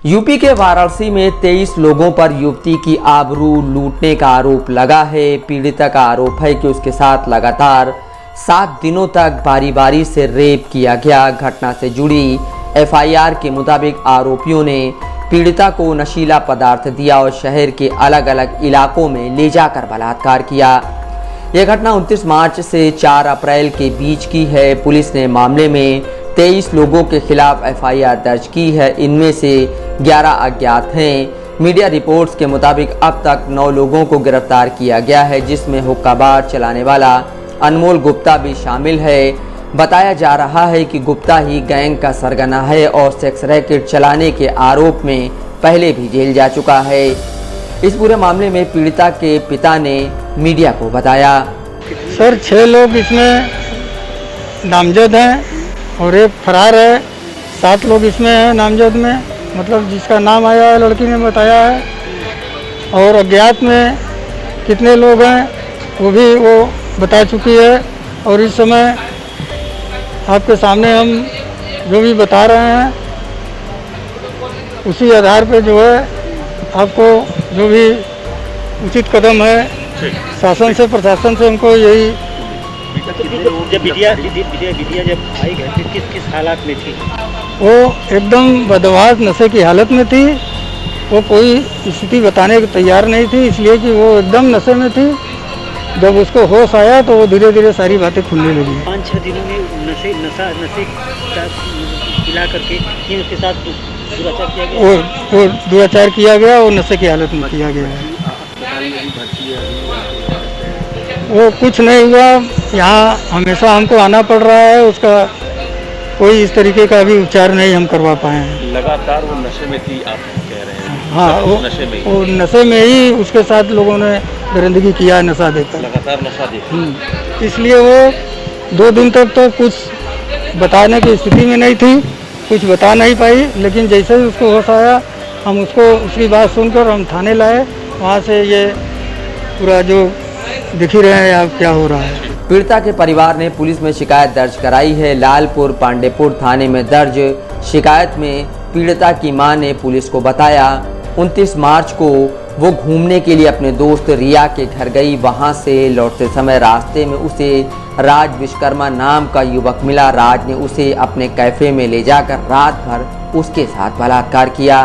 UP के वाराणसी में 23 लोगों पर युवती की आबरू लूटने का आरोप लगा है। पीड़िता का आरोप है कि उसके साथ लगातार 7 दिनों तक बारी बारी से रेप किया गया। घटना से जुड़ी एफआईआर के मुताबिक आरोपियों ने पीड़िता को नशीला पदार्थ दिया और शहर के अलग अलग इलाकों में ले जाकर बलात्कार किया। यह घटना 29 मार्च से 4 अप्रैल के बीच की है। पुलिस ने मामले में 23 लोगों के खिलाफ एफआईआर दर्ज की है। इनमें से 11 अज्ञात हैं। मीडिया रिपोर्ट्स के मुताबिक अब तक 9 लोगों को गिरफ्तार किया गया है, जिसमें हुक्का बार चलाने वाला अनमोल गुप्ता भी शामिल है। बताया जा रहा है कि गुप्ता ही गैंग का सरगना है और सेक्स रैकेट चलाने के आरोप में पहले भी जेल जा चुका है। इस पूरे मामले में पीड़िता के पिता ने मीडिया को बताया, सर 6 लोग इसमें नामजद हैं और एक फरार है। 7 लोग इसमें हैं नामजद में, मतलब जिसका नाम आया है लड़की ने बताया है। और अज्ञात में कितने लोग हैं वो भी वो बता चुकी है। और इस समय आपके सामने हम जो भी बता रहे हैं उसी आधार पे जो है आपको जो भी उचित कदम है शासन से प्रशासन से हमको यही। जब बिटिया जब आई घर किस हालात में थी? वो एकदम बदहवास नशे की हालत में थी। वो कोई स्थिति बताने को तैयार नहीं थी, इसलिए कि वो एकदम नशे में थी। जब उसको होश आया तो वो धीरे धीरे सारी बातें खुलने लगी। 5-6 दिनों में नशे पिला करके उसके साथ दुराचार किया गया। वो दुराचार किया गया और नशे की हालत में किया गया है। वो कुछ नहीं हुआ, यहाँ हमेशा हमको आना पड़ रहा है। उसका कोई इस तरीके का भी उपचार नहीं हम करवा पाए हैं। लगातार वो नशे में थी आप कह रहे हैं? हाँ, वो नशे में ही उसके साथ लोगों ने दरिंदगी किया, नशा देकर लगातार नशा देकर। इसलिए वो 2 दिन तक तो कुछ बताने की स्थिति में नहीं थी, कुछ बता नहीं पाई। लेकिन जैसे ही उसको होश आया हम उसकी बात सुनकर हम थाने लाए। वहाँ से ये पूरा जो दिख ही रहे हैं आप क्या हो रहा है। पीड़िता के परिवार ने पुलिस में शिकायत दर्ज कराई है। लालपुर पांडेपुर थाने में दर्ज शिकायत में पीड़िता की मां ने पुलिस को बताया 29 मार्च को वो घूमने के लिए अपने दोस्त रिया के घर गई। वहां से लौटते समय रास्ते में उसे राज विश्वकर्मा नाम का युवक मिला। राज ने उसे अपने कैफे में ले जाकर रात भर उसके साथ बलात्कार किया।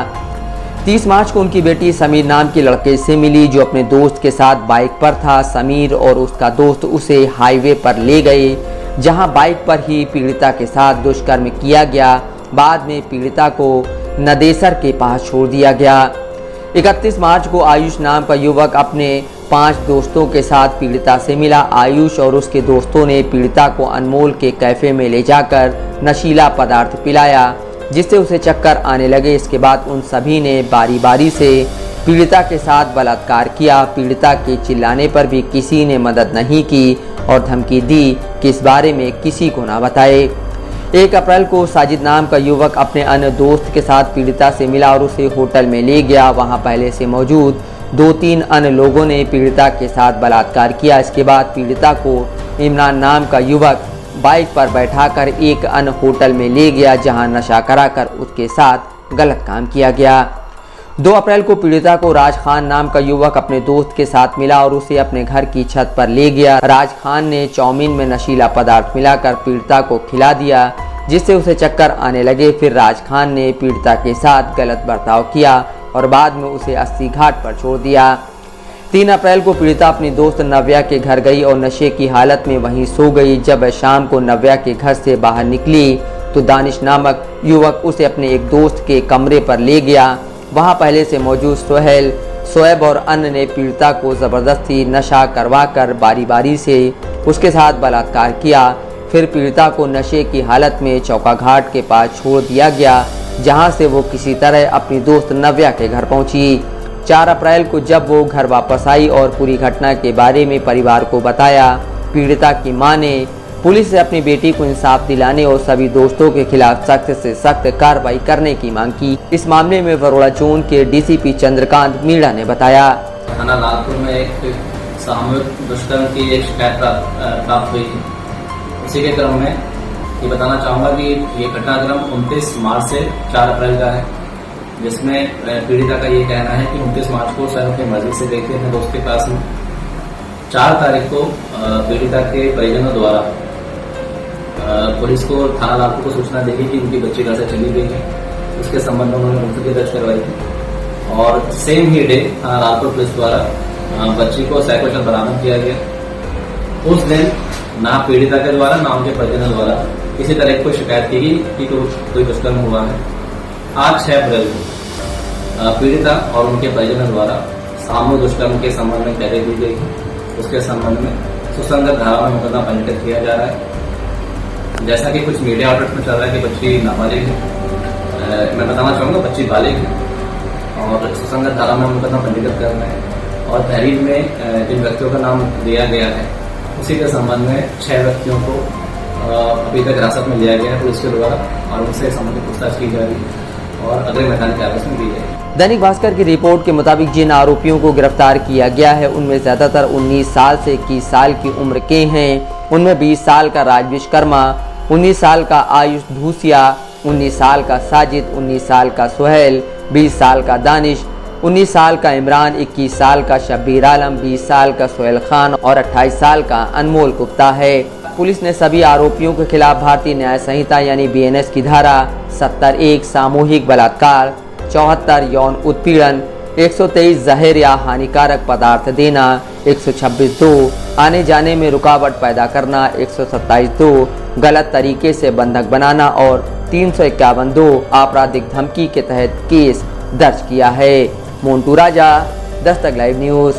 30 मार्च को उनकी बेटी समीर नाम के लड़के से मिली जो अपने दोस्त के साथ बाइक पर था। समीर और उसका दोस्त उसे हाईवे पर ले गए, जहां बाइक पर ही पीड़िता के साथ दुष्कर्म किया गया। बाद में पीड़िता को नदेसर के पास छोड़ दिया गया। 31 मार्च को आयुष नाम का युवक अपने 5 दोस्तों के साथ पीड़िता से मिला। आयुष और उसके दोस्तों ने पीड़िता को अनमोल के कैफे में ले जाकर नशीला पदार्थ पिलाया, जिससे उसे चक्कर आने लगे। इसके बाद उन सभी ने बारी बारी से पीड़िता के साथ बलात्कार किया। पीड़िता के चिल्लाने पर भी किसी ने मदद नहीं की और धमकी दी कि इस बारे में किसी को ना बताए। 1 अप्रैल को साजिद नाम का युवक अपने अन्य दोस्त के साथ पीड़िता से मिला और उसे होटल में ले गया। वहां पहले से मौजूद 2-3 अन्य लोगों ने पीड़िता के साथ बलात्कार किया। इसके बाद पीड़िता को इमरान नाम का युवक बाइक पर बैठाकर एक अन्य होटल में ले गया, जहां नशा कराकर उसके साथ गलत काम किया गया। 2 अप्रैल को पीड़िता को राज खान नाम का युवक अपने दोस्त के साथ मिला और उसे अपने घर की छत पर ले गया। राज खान ने चाउमीन में नशीला पदार्थ मिलाकर पीड़िता को खिला दिया, जिससे उसे चक्कर आने लगे। फिर राज खान ने पीड़िता के साथ गलत बर्ताव किया और बाद में उसे 80 घाट पर छोड़ दिया। 3 अप्रैल को पीड़िता अपनी दोस्त नव्या के घर गई और नशे की हालत में वहीं सो गई। जब शाम को नव्या के घर से बाहर निकली तो दानिश नामक युवक उसे अपने एक दोस्त के कमरे पर ले गया। वहां पहले से मौजूद शोएब और अन्य ने पीड़िता को जबरदस्ती नशा करवाकर बारी बारी से उसके साथ बलात्कार किया। फिर पीड़िता को नशे की हालत में चौका घाट के पास छोड़ दिया गया, जहां से वो किसी तरह अपनी दोस्त नव्या के घर पहुंची। 4 अप्रैल को जब वो घर वापस आई और पूरी घटना के बारे में परिवार को बताया, पीड़िता की मां ने पुलिस से अपनी बेटी को इंसाफ दिलाने और सभी दोस्तों के खिलाफ सख्त से सख्त कार्रवाई करने की मांग की। इस मामले में बरोड़ा जोन के डीसीपी चंद्रकांत मीणा ने बताया, थाना लालपुर में एक सामूहिक दुष्कर्म की एक शिकायत प्राप्त हुई थी। उसी के क्रम में ये बताना चाहूँगा कि ये घटनाक्रम 29 मार्च से 4 अप्रैल का है। जिसमें पीड़िता का ये कहना है कि 29 मार्च को स्वयं अपनी मर्जी से गए थे अपने दोस्त के पास में। 4 तारीख को पीड़िता के परिजनों द्वारा पुलिस को थाना लालपुर को सूचना दी कि उनकी बच्ची घर से चली गई है। उसके संबंध में उन्होंने मुकदमा दर्ज करवाई थी और सेम ही डे थाना लालपुर पुलिस द्वारा बच्ची को सकुशल बरामद किया गया। उस दिन ना पीड़िता के द्वारा ना उनके परिजनों द्वारा किसी तरह की कोई शिकायत की गई कि कोई दुष्कर्म हुआ है। आज 6 अप्रैल को पीड़िता और उनके परिजनों द्वारा सामूहिक दुष्कर्म के संबंध में तहरीर दी गई है। उसके संबंध में सुसंगत धारा में मुकदमा पंजीकृत किया जा रहा है। जैसा कि कुछ मीडिया आउटलेट में चल रहा है कि बच्ची नाबालिग है, मैं बताना चाहूँगा बच्ची बालिग है और सुसंगत धारा में मुकदमा पंजीकृत करना है और तहरीर में जिन व्यक्तियों का नाम दिया गया है उसी के संबंध में 6 व्यक्तियों को अभी तक हिरासत में लिया गया है पुलिस के द्वारा और उनसे संबंधित पूछताछ की जा रही है और अगले मैदान की कार्रवाई की जाएगी। दैनिक भास्कर की रिपोर्ट के मुताबिक जिन आरोपियों को गिरफ्तार किया गया है उनमें ज्यादातर 19 साल से 21 साल की उम्र के हैं। उनमें 20 साल का राज विश्वकर्मा, 19 साल का आयुष धूसिया, 19 साल का साजिद, 19 साल का सुहेल, 20 साल का दानिश, 19 साल का इमरान, 21 साल का शब्बीर आलम, 20 साल का सोहेल खान और 28 साल का अनमोल गुप्ता है। पुलिस ने सभी आरोपियों के खिलाफ भारतीय न्याय संहिता यानी BNS की धारा 70(1) सामूहिक बलात्कार, 74 यौन उत्पीड़न, 123 जहर या हानिकारक पदार्थ देना, 126(2) आने जाने में रुकावट पैदा करना, 127(2) गलत तरीके से बंधक बनाना और 351(2) आपराधिक धमकी के तहत केस दर्ज किया है। मोन्टू राजा, दस्तक लाइव न्यूज।